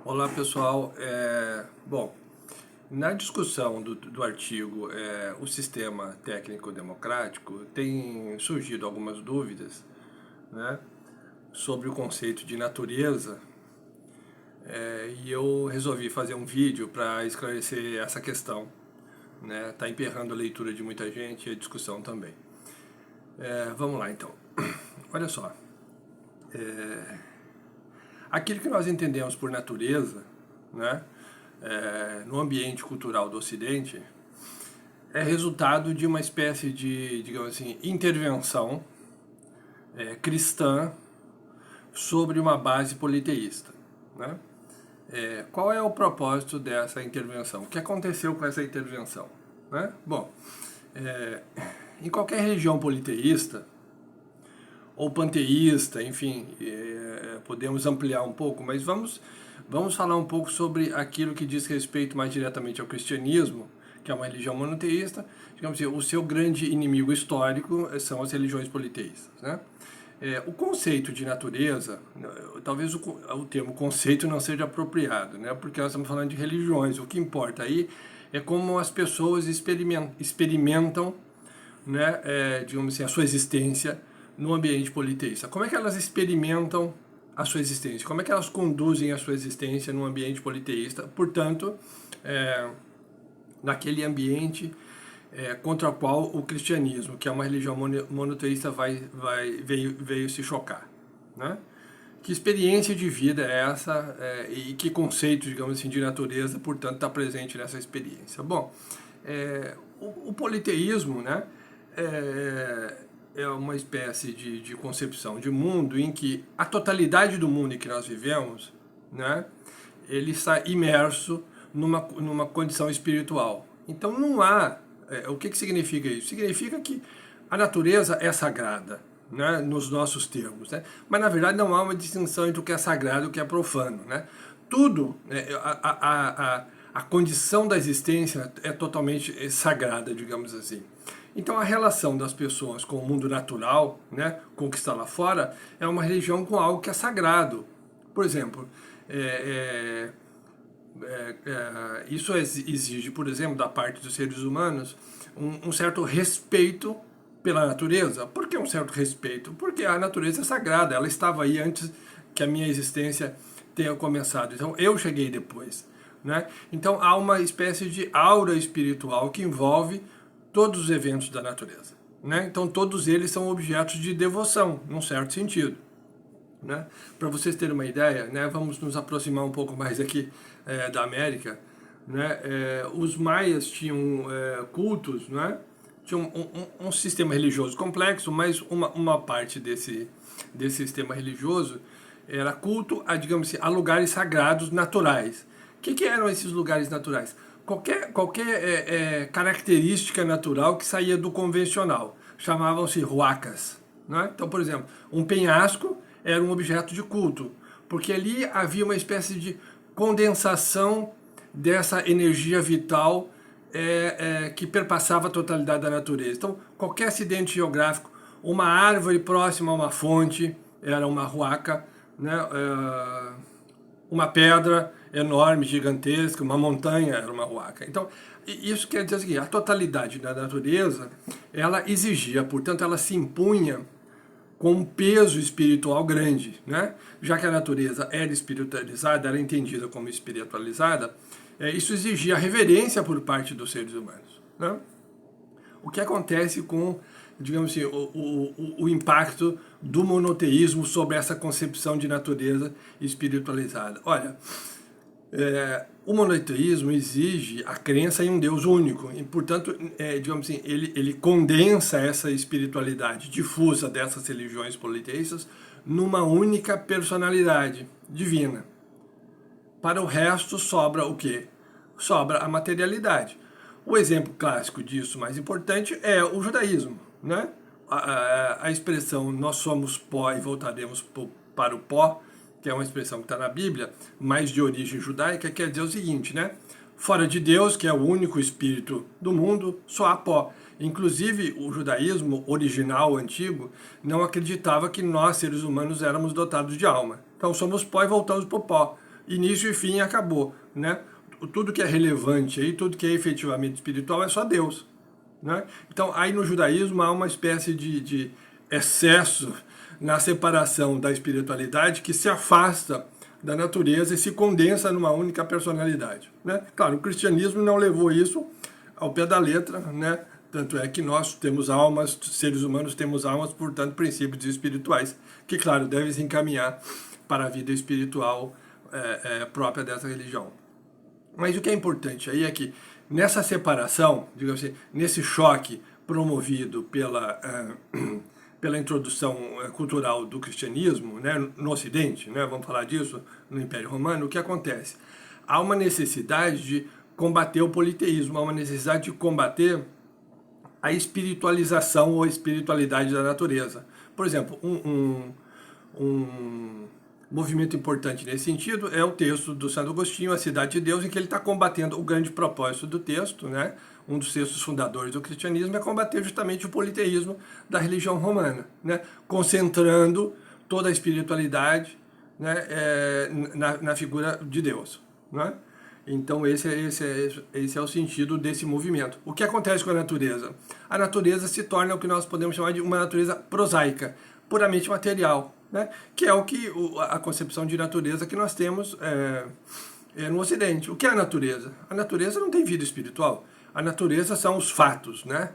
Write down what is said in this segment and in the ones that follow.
Olá pessoal, bom, na discussão do artigo o sistema técnico democrático tem surgido algumas dúvidas, né, sobre o conceito de natureza, e eu resolvi fazer um vídeo para esclarecer essa questão, né, tá emperrando a leitura de muita gente e a discussão também. Vamos lá então, olha só, aquilo que nós entendemos por natureza, né, no ambiente cultural do Ocidente, é resultado de uma espécie de, digamos assim, intervenção cristã sobre uma base politeísta, né? Qual é o propósito dessa intervenção? O que aconteceu com essa intervenção? Né? Bom, em qualquer religião politeísta, ou panteísta, enfim, podemos ampliar um pouco, mas vamos falar um pouco sobre aquilo que diz respeito mais diretamente ao cristianismo, que é uma religião monoteísta. Digamos assim, o seu grande inimigo histórico são as religiões politeístas, né? O conceito de natureza, talvez o termo conceito não seja apropriado, né? Porque nós estamos falando de religiões. O que importa aí é como as pessoas experimentam, né, digamos assim, a sua existência no ambiente politeísta. Como é que elas experimentam a sua existência? Como é que elas conduzem a sua existência no ambiente politeísta? Portanto, naquele ambiente contra o qual o cristianismo, que é uma religião monoteísta, veio se chocar, né? Que experiência de vida é essa e que conceito, digamos assim, de natureza, portanto, está presente nessa experiência? Bom, o politeísmo, né, é uma espécie de concepção de mundo em que a totalidade do mundo em que nós vivemos, né, ele está imerso numa condição espiritual. Então não há... o que significa isso? Significa que a natureza é sagrada, né, nos nossos termos, né? Mas na verdade não há uma distinção entre o que é sagrado e o que é profano, né? Tudo, a condição da existência é totalmente sagrada, digamos assim. Então a relação das pessoas com o mundo natural, né, com o que está lá fora, é uma religião com algo que é sagrado. Por exemplo, isso exige, por exemplo, da parte dos seres humanos, um certo respeito pela natureza. Por que um certo respeito? Porque a natureza é sagrada, ela estava aí antes que a minha existência tenha começado. Então eu cheguei depois, né? Então há uma espécie de aura espiritual que envolve todos os eventos da natureza, né? Então todos eles são objetos de devoção, num certo sentido, né? Para vocês terem uma ideia, né, vamos nos aproximar um pouco mais aqui da América, né? Os maias tinham cultos, né? Tinham um sistema religioso complexo, mas uma parte desse sistema religioso era culto a, digamos assim, a lugares sagrados naturais. O que eram esses lugares naturais? Qualquer característica natural que saía do convencional. Chamavam-se huacas, né? Então, por exemplo, um penhasco era um objeto de culto, porque ali havia uma espécie de condensação dessa energia vital que perpassava a totalidade da natureza. Então, qualquer acidente geográfico, uma árvore próxima a uma fonte era uma huaca, né? Uma pedra enorme, gigantesca, uma montanha era uma huaca. Então, isso quer dizer o seguinte, a totalidade da natureza, ela exigia, portanto, ela se impunha com um peso espiritual grande, né? Já que a natureza era espiritualizada, era entendida como espiritualizada, isso exigia reverência por parte dos seres humanos, né? O que acontece com, digamos assim, o impacto do monoteísmo sobre essa concepção de natureza espiritualizada? Olha, o monoteísmo exige a crença em um Deus único e, portanto, digamos assim, ele condensa essa espiritualidade difusa dessas religiões politeístas numa única personalidade divina. Para o resto sobra o quê? Sobra a materialidade. O exemplo clássico disso, mais importante, é o judaísmo, né? A expressão nós somos pó e voltaremos para o pó, que é uma expressão que está na Bíblia, mas de origem judaica, quer dizer o seguinte, né? Fora de Deus, que é o único espírito do mundo, só há pó. Inclusive, o judaísmo original, antigo, não acreditava que nós, seres humanos, éramos dotados de alma. Então somos pó e voltamos para o pó. início e fim, acabou, né? Tudo que é relevante aí, tudo que é efetivamente espiritual é só Deus, né? Então, aí no judaísmo há uma espécie de excesso na separação da espiritualidade que se afasta da natureza e se condensa numa única personalidade, né? Claro, o cristianismo não levou isso ao pé da letra, né? Tanto é que nós temos almas, seres humanos temos almas, portanto, princípios espirituais, que, claro, devem se encaminhar para a vida espiritual própria dessa religião. Mas o que é importante aí é que nessa separação, digamos assim, nesse choque promovido pela introdução cultural do cristianismo, né, no Ocidente, né, vamos falar disso, no Império Romano, o que acontece? Há uma necessidade de combater o politeísmo, há uma necessidade de combater a espiritualização ou a espiritualidade da natureza. Por exemplo, um movimento importante nesse sentido é o texto do Santo Agostinho, A Cidade de Deus, em que ele está combatendo o grande propósito do texto, né? Um dos textos fundadores do cristianismo é combater justamente o politeísmo da religião romana, né? Concentrando toda a espiritualidade, né, na figura de Deus, né? Então esse é o sentido desse movimento. O que acontece com a natureza? A natureza se torna o que nós podemos chamar de uma natureza prosaica, puramente material, né? Que é a concepção de natureza que nós temos no Ocidente. O que é a natureza? A natureza não tem vida espiritual. A natureza são os fatos, né?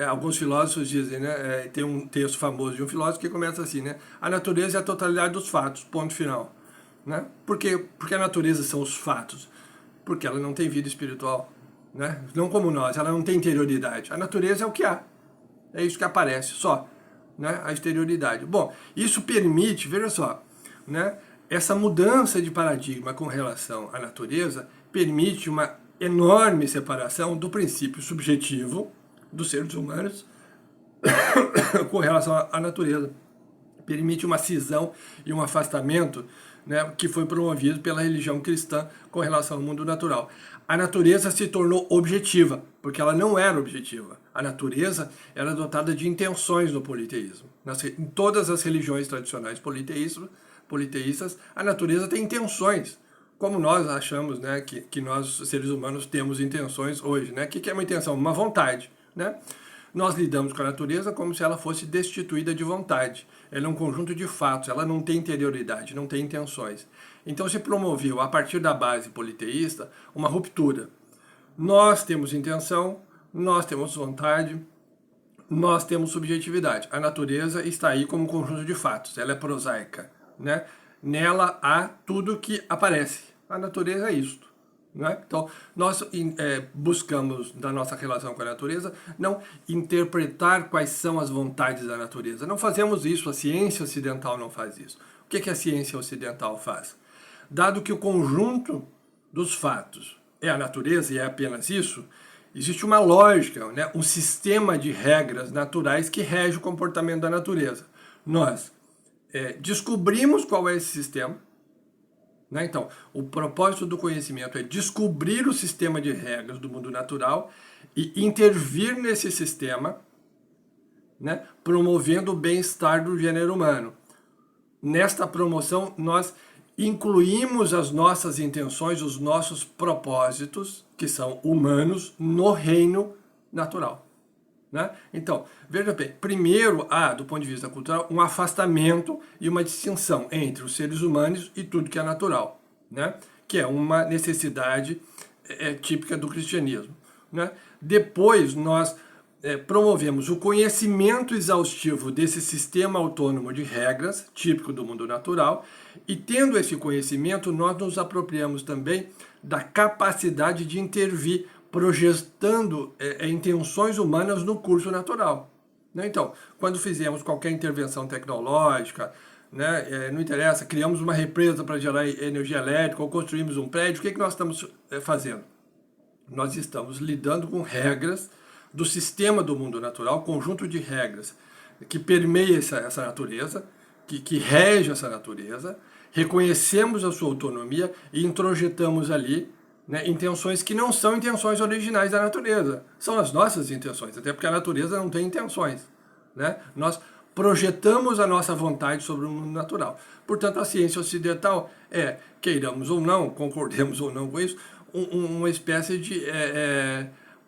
Alguns filósofos dizem, né? Tem um texto famoso de um filósofo que começa assim, né? A natureza é a totalidade dos fatos, ponto final. Né? Porque a natureza são os fatos? Porque ela não tem vida espiritual, né? Não como nós, ela não tem interioridade. A natureza é o que há, é isso que aparece, só, né? A exterioridade. Bom, isso permite, veja só, né? Essa mudança de paradigma com relação à natureza permite uma enorme separação do princípio subjetivo dos seres humanos com relação à natureza. Permite uma cisão e um afastamento, né, que foi promovido pela religião cristã com relação ao mundo natural. A natureza se tornou objetiva, porque ela não era objetiva. A natureza era dotada de intenções no politeísmo. Em todas as religiões tradicionais politeístas, a natureza tem intenções, como nós achamos, né, que nós, seres humanos, temos intenções hoje. Né? O que é uma intenção? Uma vontade. Né? Nós lidamos com a natureza como se ela fosse destituída de vontade. Ela é um conjunto de fatos, ela não tem interioridade, não tem intenções. Então se promoveu, a partir da base politeísta, uma ruptura. Nós temos intenção, nós temos vontade, nós temos subjetividade. A natureza está aí como um conjunto de fatos, ela é prosaica. Né? Nela há tudo que aparece. A natureza é isto. Né? Então, nós buscamos, na nossa relação com a natureza, não interpretar quais são as vontades da natureza. Não fazemos isso, a ciência ocidental não faz isso. O que a ciência ocidental faz? Dado que o conjunto dos fatos é a natureza e é apenas isso, existe uma lógica, né? Um sistema de regras naturais que rege o comportamento da natureza. Nós descobrimos qual é esse sistema. Né? Então, o propósito do conhecimento é descobrir o sistema de regras do mundo natural e intervir nesse sistema, né? Promovendo o bem-estar do gênero humano. Nesta promoção, nós incluímos as nossas intenções, os nossos propósitos, que são humanos, no reino natural. Né? Então, veja bem, primeiro há, do ponto de vista cultural, um afastamento e uma distinção entre os seres humanos e tudo que é natural, né? Que é uma necessidade típica do cristianismo. Né? Depois nós promovemos o conhecimento exaustivo desse sistema autônomo de regras, típico do mundo natural, e tendo esse conhecimento, nós nos apropriamos também da capacidade de intervir, projetando intenções humanas no curso natural. Né? Então, quando fizemos qualquer intervenção tecnológica, né, não interessa, criamos uma represa para gerar energia elétrica ou construímos um prédio, o que nós estamos fazendo? Nós estamos lidando com regras do sistema do mundo natural, conjunto de regras que permeia essa natureza, que rege essa natureza, reconhecemos a sua autonomia e introjetamos ali, né, intenções que não são intenções originais da natureza, são as nossas intenções, até porque a natureza não tem intenções. Né? Nós projetamos a nossa vontade sobre o mundo natural. Portanto, a ciência ocidental é, queiramos ou não, concordemos ou não com isso, uma espécie de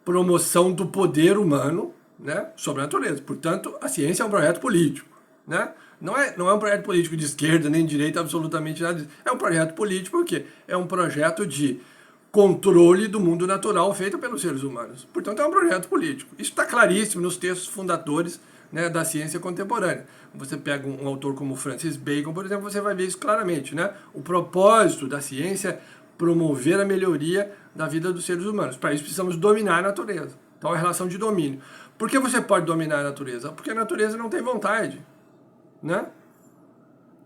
promoção do poder humano, né, sobre a natureza. Portanto, a ciência é um projeto político. Né? Não é um projeto político de esquerda nem de direita, absolutamente nada disso. É um projeto político porque é um projeto de controle do mundo natural feito pelos seres humanos. Portanto, é um projeto político. Isso está claríssimo nos textos fundadores, né, da ciência contemporânea. Você pega um autor como Francis Bacon, por exemplo, você vai ver isso claramente. Né? O propósito da ciência é promover a melhoria da vida dos seres humanos. Para isso, precisamos dominar a natureza. Então, a relação de domínio. Por que você pode dominar a natureza? Porque a natureza não tem vontade. Né?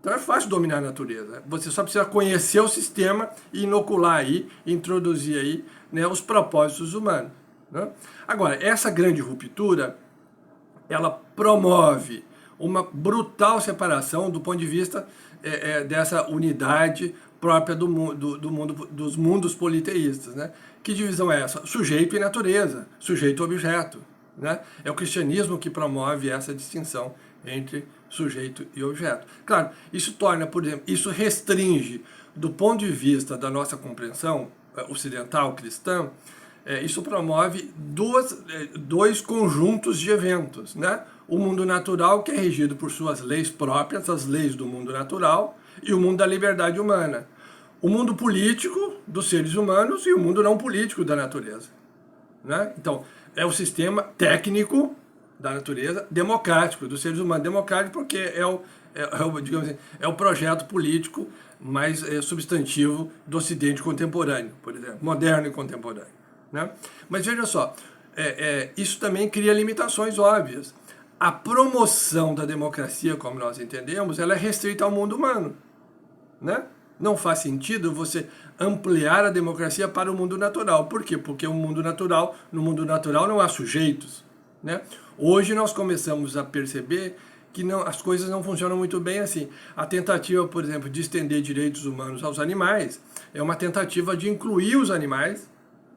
Então é fácil dominar a natureza. Você só precisa conhecer o sistema e inocular aí, introduzir aí, né, os propósitos humanos. Né? Agora, essa grande ruptura, ela promove uma brutal separação do ponto de vista dessa unidade própria do mundo, dos mundos politeístas. Né? Que divisão é essa? Sujeito e natureza, sujeito e objeto. Né? É o cristianismo que promove essa distinção entre sujeito e objeto. Claro, isso torna, por exemplo, isso restringe, do ponto de vista da nossa compreensão ocidental cristã, isso promove dois conjuntos de eventos, né? O mundo natural, que é regido por suas leis próprias, as leis do mundo natural, e o mundo da liberdade humana. O mundo político dos seres humanos e o mundo não político da natureza. Né? Então, é o sistema técnico da natureza, democrático, dos seres humanos. Democrático porque digamos assim, é o projeto político mais substantivo do Ocidente contemporâneo, por exemplo, moderno e contemporâneo. Né? Mas veja só, isso também cria limitações óbvias. A promoção da democracia, como nós entendemos, ela é restrita ao mundo humano. Né? Não faz sentido você ampliar a democracia para o mundo natural. Por quê? Porque no mundo natural não há sujeitos. Né? Hoje nós começamos a perceber que as coisas não funcionam muito bem assim. A tentativa, por exemplo, de estender direitos humanos aos animais é uma tentativa de incluir os animais,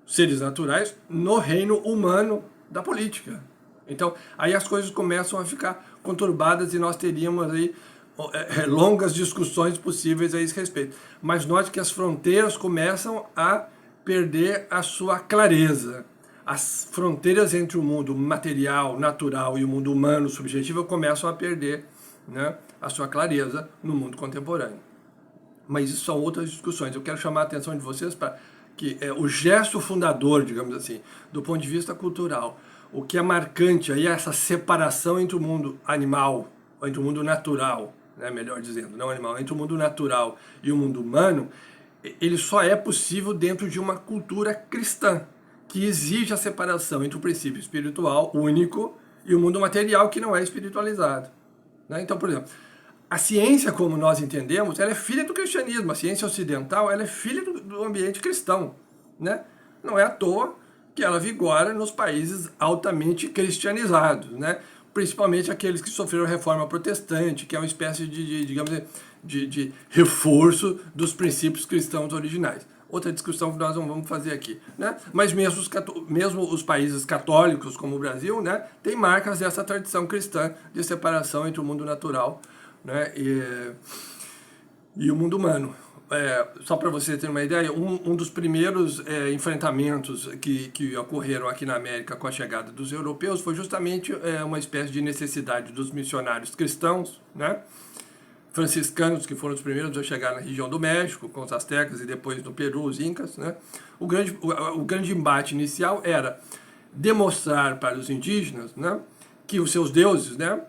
seres naturais, no reino humano da política. Então, aí as coisas começam a ficar conturbadas e nós teríamos aí longas discussões possíveis a esse respeito. Mas note que as fronteiras começam a perder a sua clareza. As fronteiras entre o mundo material, natural e o mundo humano, subjetivo, começam a perder, né, a sua clareza no mundo contemporâneo. Mas isso são outras discussões. Eu quero chamar a atenção de vocês para que o gesto fundador, digamos assim, do ponto de vista cultural, o que é marcante aí é essa separação entre o mundo animal, entre o mundo natural, né, melhor dizendo, não animal, entre o mundo natural e o mundo humano, ele só é possível dentro de uma cultura cristã, que exige a separação entre o princípio espiritual único e o mundo material que não é espiritualizado. Né? Então, por exemplo, a ciência, como nós entendemos, ela é filha do cristianismo. A ciência ocidental, ela é filha do ambiente cristão. Né? Não é à toa que ela vigora nos países altamente cristianizados, né? Principalmente aqueles que sofreram a reforma protestante, que é uma espécie de reforço dos princípios cristãos originais. Outra discussão que nós não vamos fazer aqui. Né? Mas mesmo os países católicos, como o Brasil, né, tem marcas dessa tradição cristã de separação entre o mundo natural, né, e o mundo humano. Só para você ter uma ideia, um dos primeiros enfrentamentos que ocorreram aqui na América com a chegada dos europeus foi justamente uma espécie de necessidade dos missionários cristãos, né, franciscanos, que foram os primeiros a chegar na região do México, com os astecas e depois no Peru, os incas. Né? O grande embate inicial era demonstrar para os indígenas, né, que os seus deuses, né,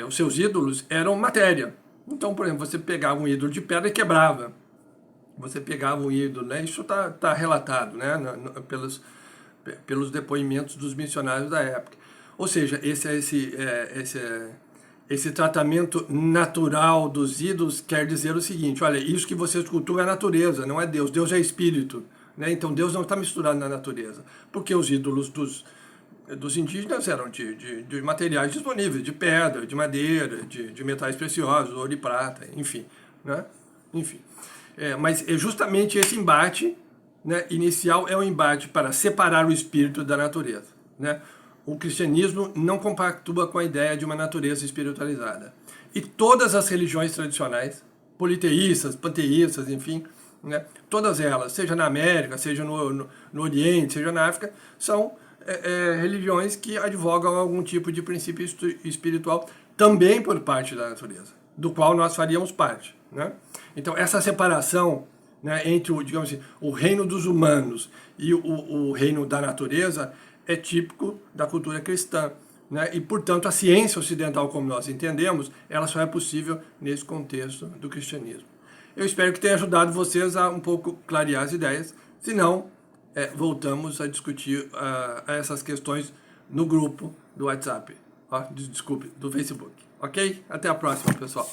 os seus ídolos, eram matéria. Então, por exemplo, você pegava um ídolo de pedra e quebrava. Você pegava um ídolo, né, isso está relatado, né, pelos depoimentos dos missionários da época. Ou seja, esse tratamento natural dos ídolos quer dizer o seguinte: olha, isso que vocês cultuam é a natureza, não é Deus. Deus é espírito. Né? Então Deus não está misturado na natureza. Porque os ídolos dos indígenas eram de materiais disponíveis, de pedra, de madeira, de metais preciosos, ouro e prata, enfim. Né? Enfim. Mas justamente esse embate, né, inicial é um embate para separar o espírito da natureza. Né? o cristianismo não compactua com a ideia de uma natureza espiritualizada. E todas as religiões tradicionais, politeístas, panteístas, enfim, né, todas elas, seja na América, seja no Oriente, seja na África, são religiões que advogam algum tipo de princípio espiritual também por parte da natureza, do qual nós faríamos parte, né? Então, essa separação, né, entre digamos assim, o reino dos humanos e o reino da natureza é típico da cultura cristã, né? E, portanto, a ciência ocidental, como nós entendemos, ela só é possível nesse contexto do cristianismo. Eu espero que tenha ajudado vocês a um pouco clarear as ideias, se não, voltamos a discutir essas questões no grupo do WhatsApp, desculpe, do Facebook, ok? Até a próxima, pessoal.